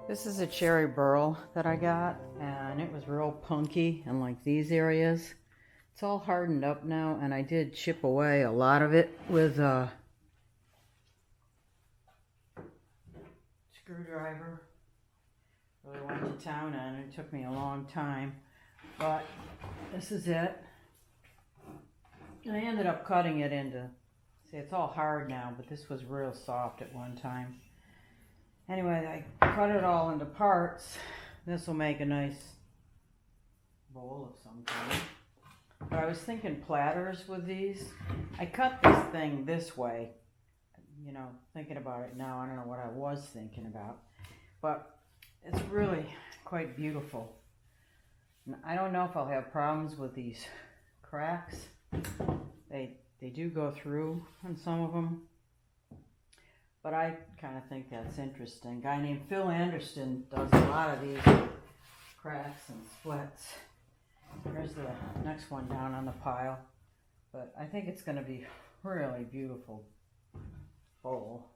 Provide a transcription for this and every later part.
This is a cherry burl that I got, and it was real punky in like these areas. It's all hardened up now, and I did chip away a lot of it with a screwdriver. Really went to town on it. It took me a long time, but this is it. And I ended up cutting it into, see, it's all hard now, but this was real soft at one time. Anyway, I cut it all into parts. This will make a nice bowl of some kind. But I was thinking platters with these. I cut this thing this way. You know, thinking about it now, I don't know what I was thinking about. But it's really quite beautiful. And I don't know if I'll have problems with these cracks. They do go through on some of them. But I kind of think that's interesting. A guy named Phil Anderson does a lot of these cracks and splits. Here's the next one down on the pile. But I think it's going to be really beautiful bowl.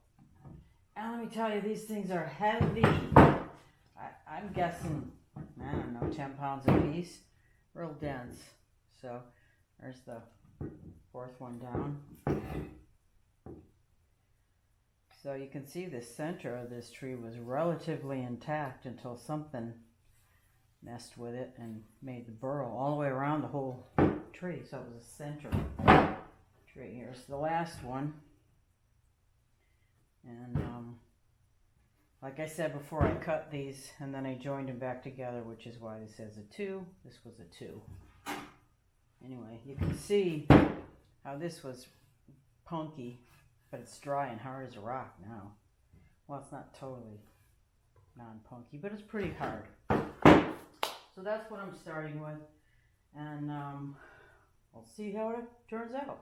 And let me tell you, these things are heavy. I'm guessing, I don't know, 10 pounds a piece. Real dense. So there's the fourth one down. So you can see the center of this tree was relatively intact until something messed with it and made the burl all the way around the whole tree. So it was a center tree. Here's the last one. And like I said before, I cut these and then I joined them back together, which is why this says a 2. This was a 2. Anyway, you can see how this was punky. But it's dry and hard as a rock now. Well, it's not totally non-punky, but it's pretty hard. So that's what I'm starting with. And we'll see how it turns out.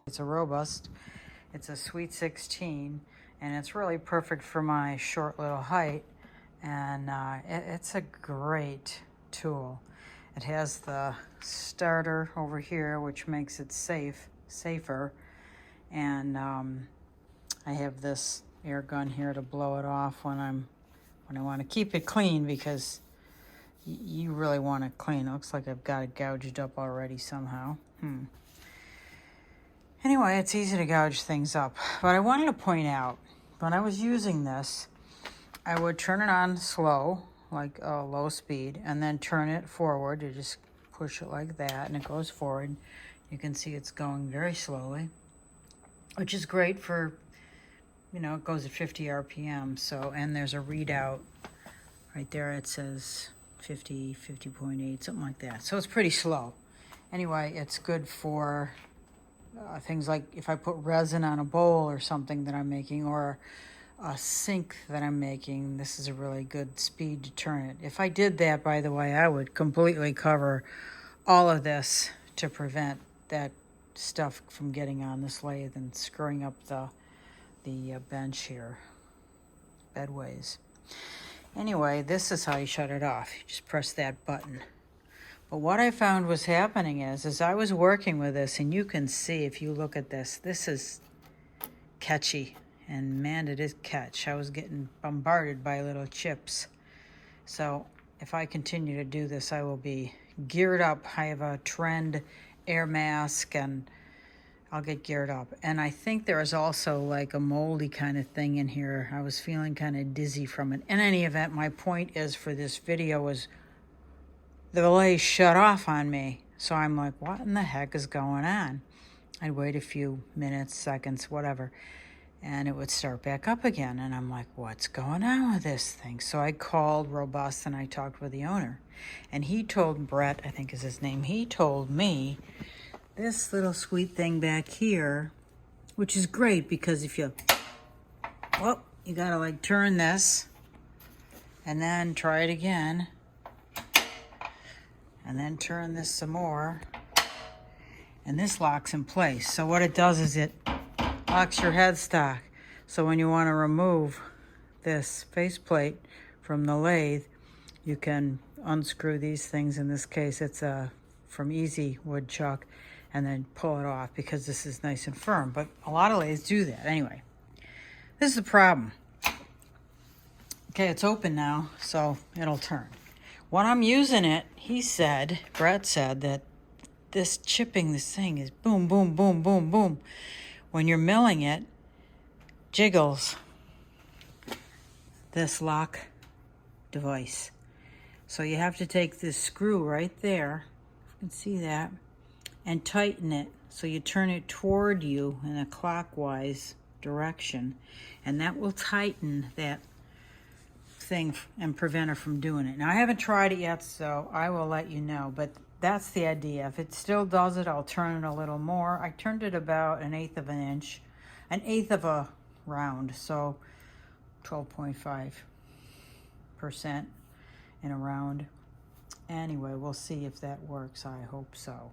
It's a robust, it's a sweet 16, and it's really perfect for my short little height, and it's a great tool. It has the starter over here, which makes it safer, and I have this air gun here to blow it off when I want to keep it clean, because you really want it clean. It looks like I've got it gouged up already somehow. Anyway, it's easy to gouge things up. But I wanted to point out, when I was using this, I would turn it on slow, like low speed, and then turn it forward. You just push it like that, and it goes forward. You can see it's going very slowly, which is great for, you know, it goes at 50 RPM. So, and there's a readout right there. It says 50, 50.8, something like that. So it's pretty slow. Anyway, it's good for things like if I put resin on a bowl or something that I'm making, or a sink that I'm making, this is a really good speed to turn it. If I did that, by the way, I would completely cover all of this to prevent that stuff from getting on this lathe and screwing up the bench here, bedways. Anyway, this is how you shut it off. You just press that button. But what I found was happening is I was working with this, and you can see if you look at this, this is catchy, and man, it is catch. I was getting bombarded by little chips. So if I continue to do this, I will be geared up. I have a Trend air mask, and I'll get geared up. And I think there is also like a moldy kind of thing in here. I was feeling kind of dizzy from it. In any event, my point is for this video is the lathe shut off on me. So I'm like, what in the heck is going on? I'd wait a few minutes, seconds, whatever, and it would start back up again. And I'm like, what's going on with this thing? So I called Robust, and I talked with the owner. And he told, Brett, I think is his name, he told me this little sweet thing back here, which is great, because if you, well, you gotta like turn this, and then try it again, and then turn this some more, and this locks in place. So what it does is it locks your headstock. So when you want to remove this faceplate from the lathe, you can unscrew these things. In this case, it's from Easy Woodchuck, and then pull it off, because this is nice and firm. But a lot of lathes do that. Anyway, this is the problem. Okay, it's open now, so it'll turn. When I'm using it, he said, Brett said, that this chipping, this thing is boom, boom, boom, boom, boom. When you're milling it, jiggles this lock device. So you have to take this screw right there, you can see that, and tighten it. So you turn it toward you in a clockwise direction, and that will tighten that thing and prevent her from doing it. Now, I haven't tried it yet, so I will let you know, but that's the idea. If it still does it, I'll turn it a little more. I turned it about 1/8 of an inch, 1/8 of a round, so 12.5% in a round. Anyway, we'll see if that works. I hope so.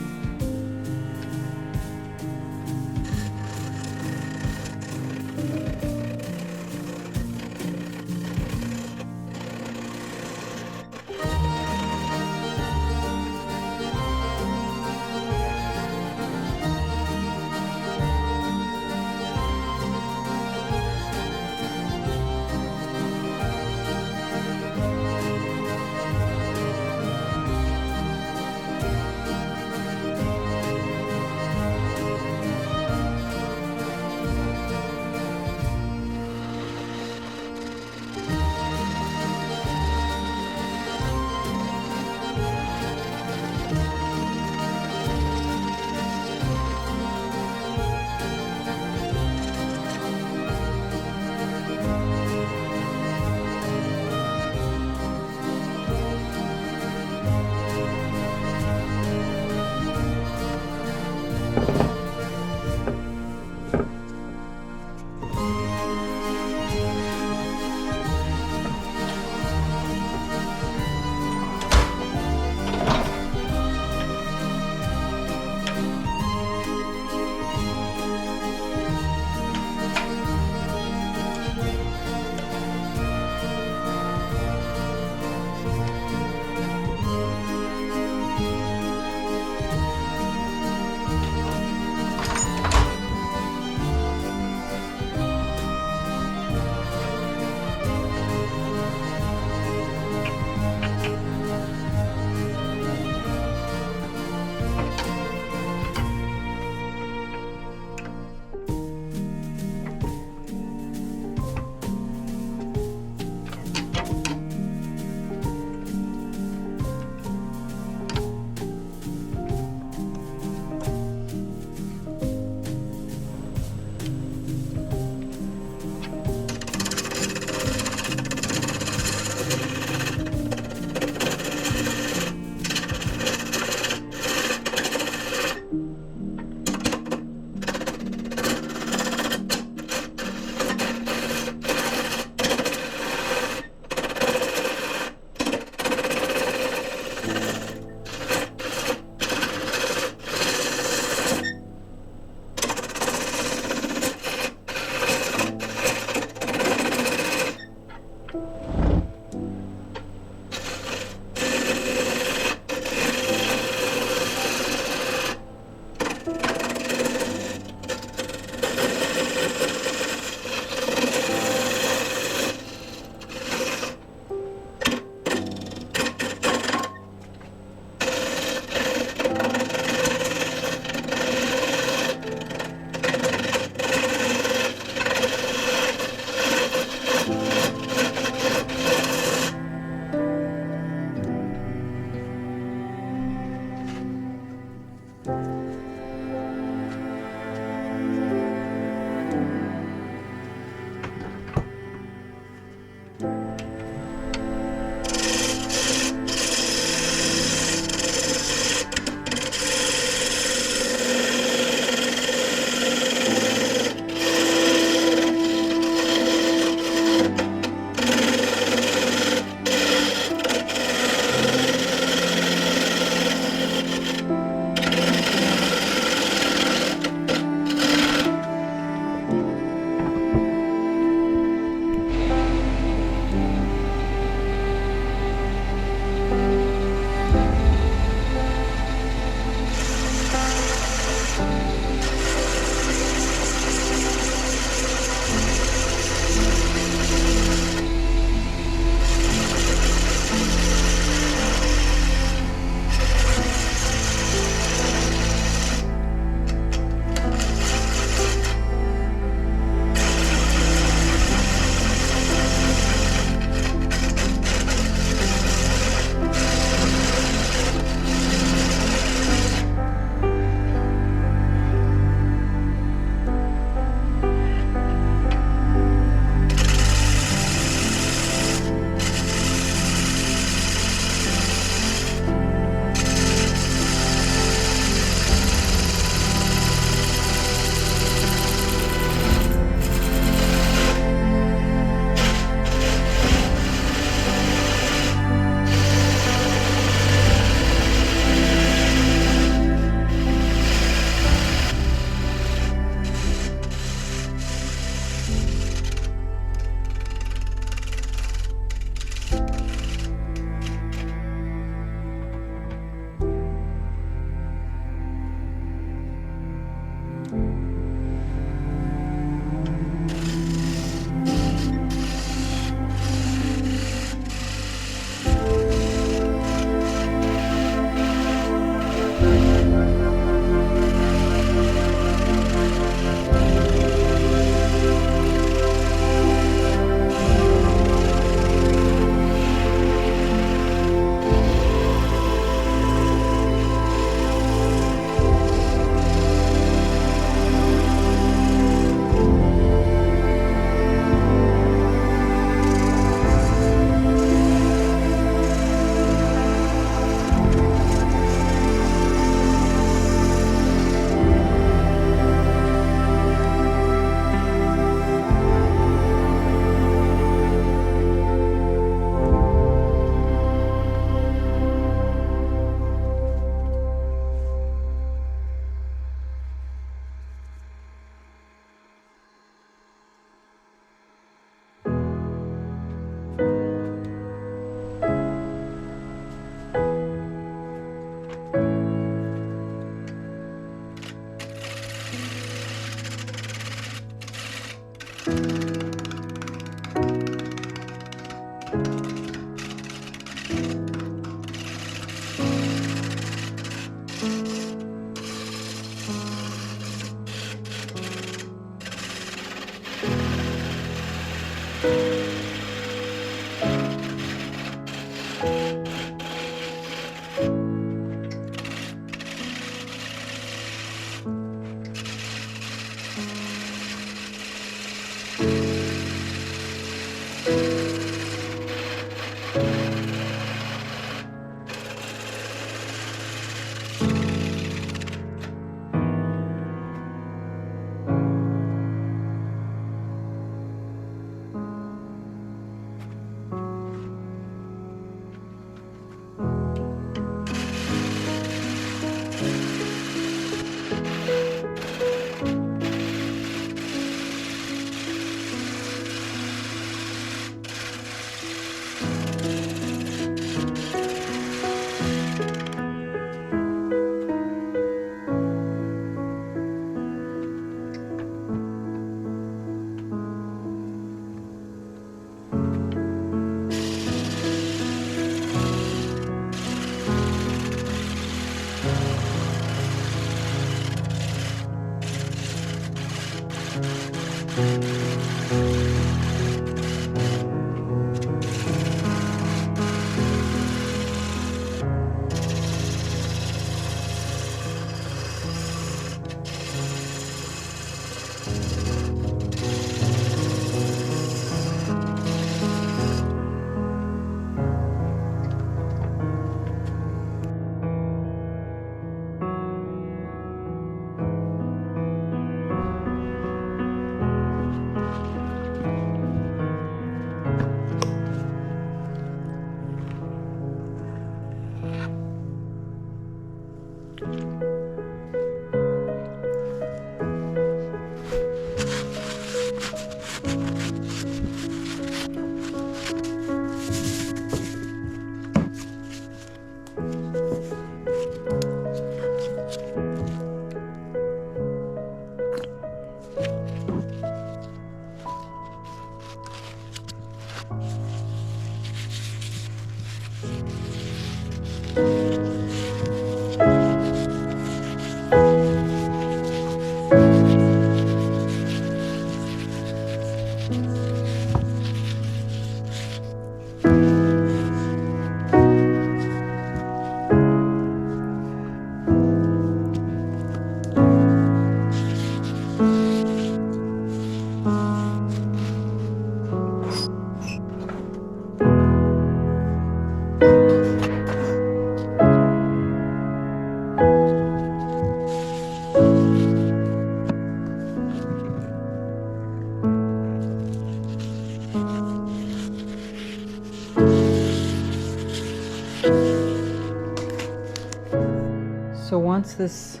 So once this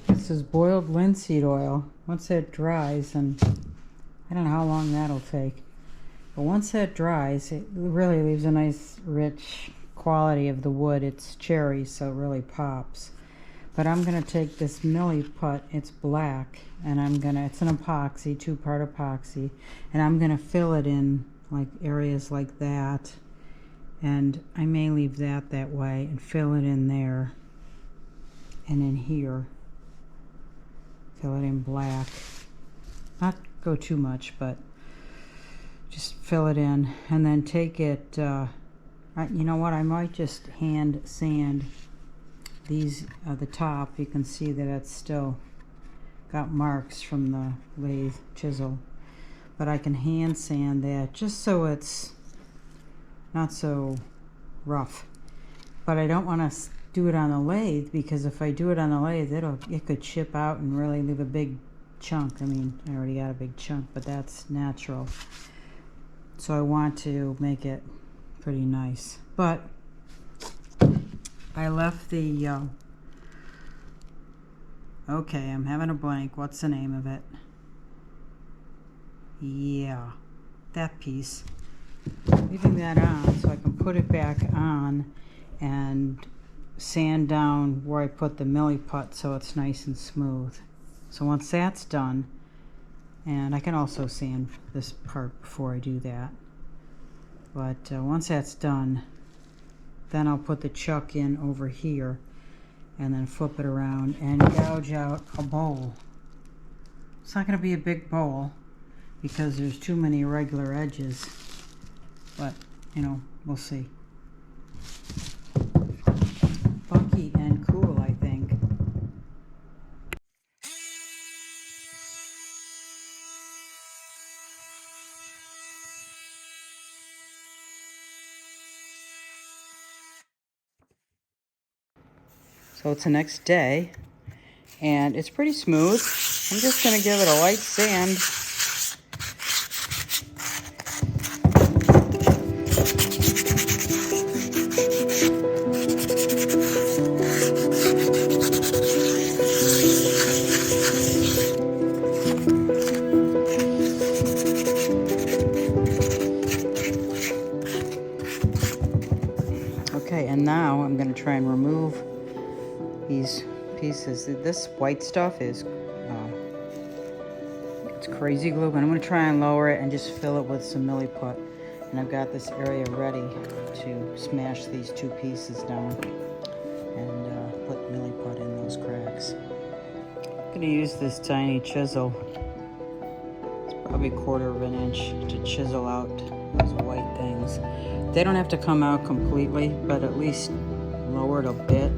is boiled linseed oil, once that dries, and I don't know how long that'll take, but once that dries, it really leaves a nice rich quality of the wood. It's cherry, so it really pops. But I'm gonna take this milli putt, it's black, and it's an epoxy, 2-part epoxy, and I'm gonna fill it in like areas like that, and I may leave that way and fill it in there. And in here, fill it in black. Not go too much, but just fill it in. And then take it, you know what, I might just hand sand these, the top. You can see that it's still got marks from the lathe chisel. But I can hand sand that just so it's not so rough. But I don't want to do it on the lathe, because if I do it on the lathe, it could chip out and really leave a big chunk. I mean, I already got a big chunk, but that's natural. So I want to make it pretty nice. But I left the, okay, I'm having a blank. What's the name of it? Yeah, that piece. Leaving that on so I can put it back on and sand down where I put the milli putt so it's nice and smooth. So once that's done, And I can also sand this part before I do that. But once that's done, then I'll put the chuck in over here and then flip it around and gouge out a bowl. It's not going to be a big bowl because there's too many irregular edges, but you know, we'll see. Funky and cool, I think. So it's the next day, and it's pretty smooth. I'm just going to give it a light sand. Okay, and now I'm going to try and remove these pieces. This white stuff is it's crazy glue, but I'm going to try and lower it and just fill it with some milliput. And I've got this area ready to smash these two pieces down and put milliput in those cracks. I'm going to use this tiny chisel. It's probably a 1/4 of an inch to chisel out those white things. They don't have to come out completely, but at least lower it a bit.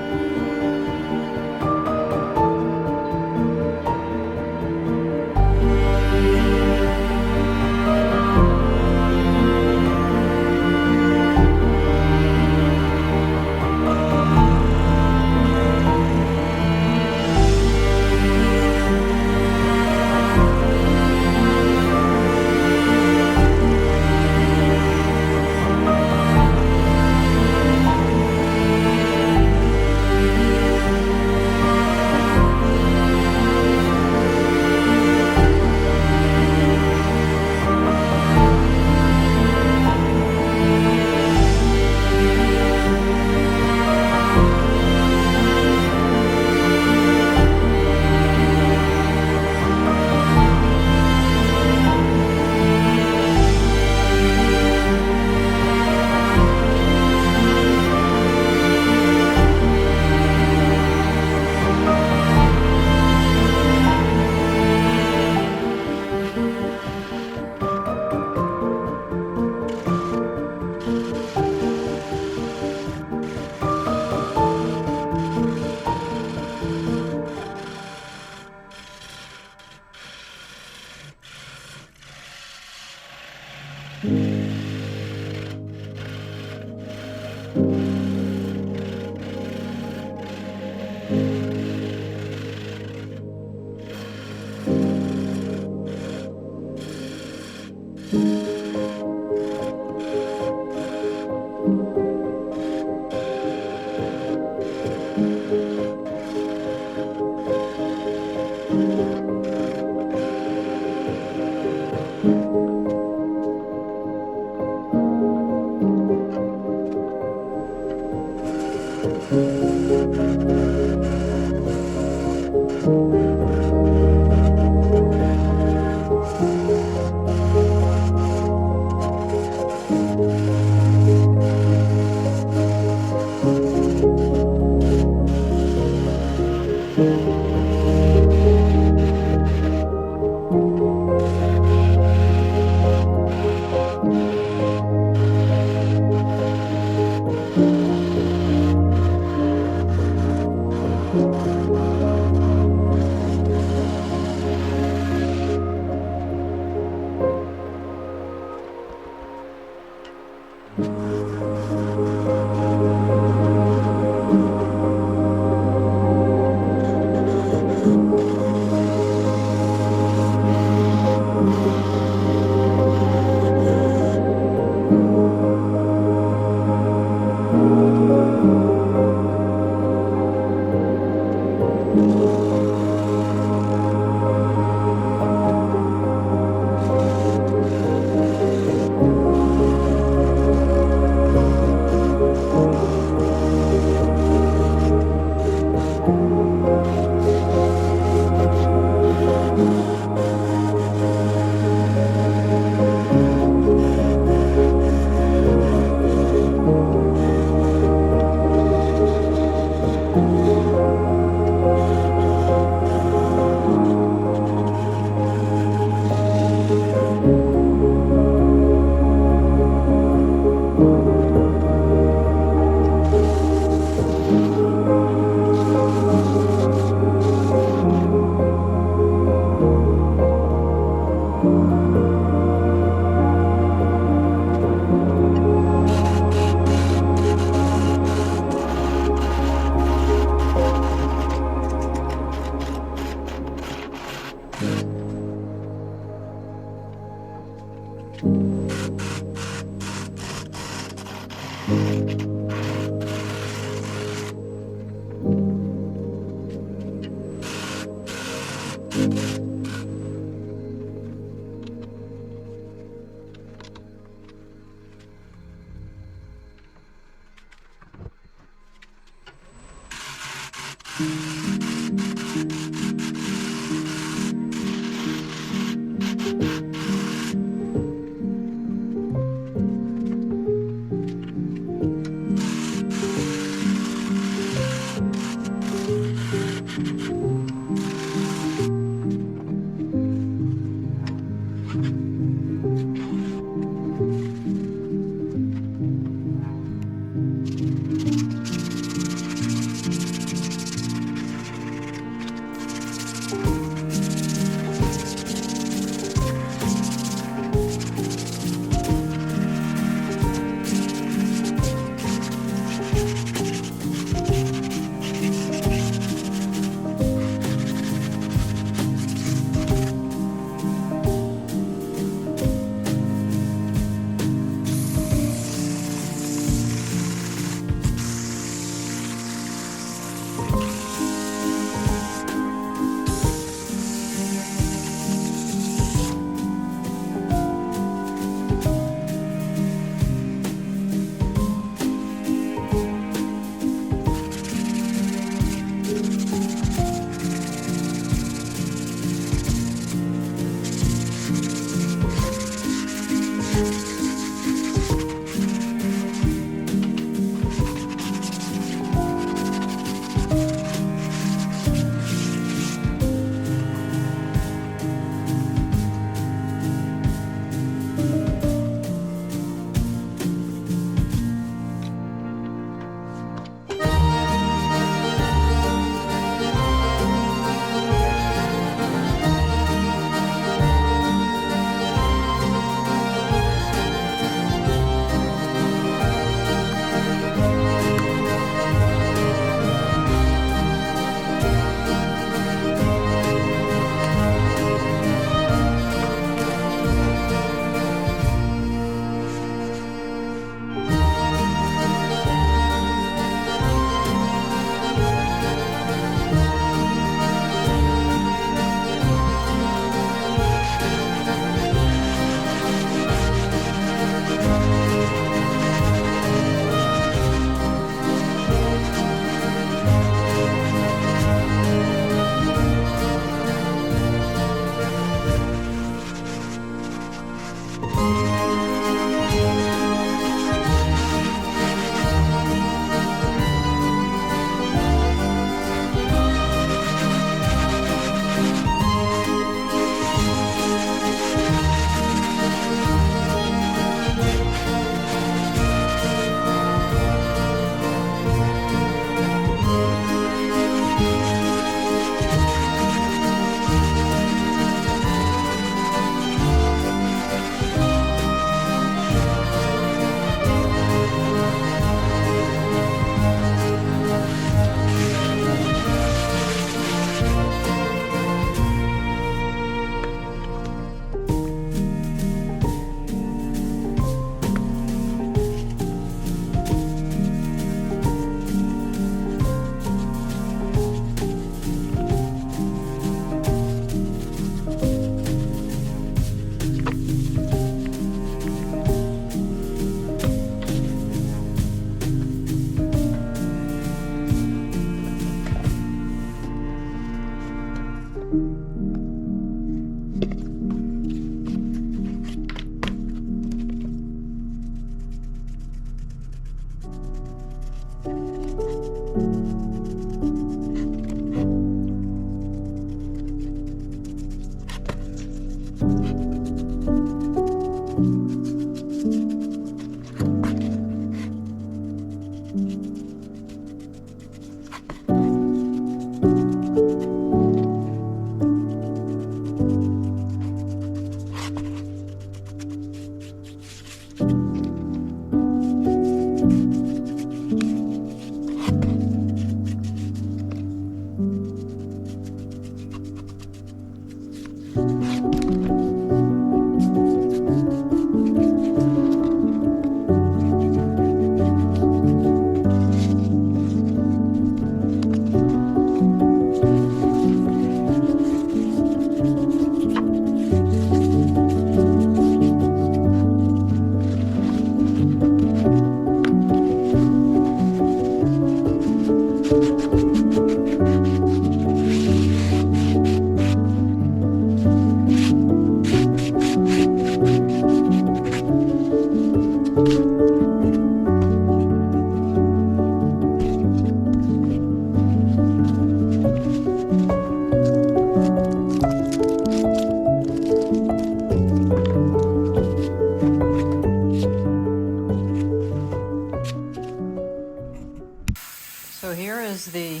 So here is the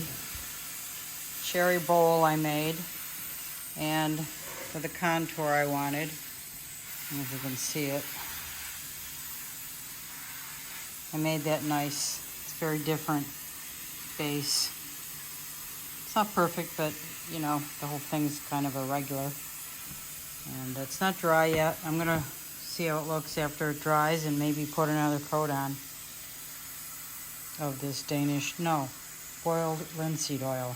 cherry bowl I made, and for the contour I wanted, I don't know if you can see it, I made that nice, it's very different base. It's not perfect, but you know, the whole thing's kind of irregular. And it's not dry yet. I'm gonna see how it looks after it dries and maybe put another coat on of this boiled linseed oil.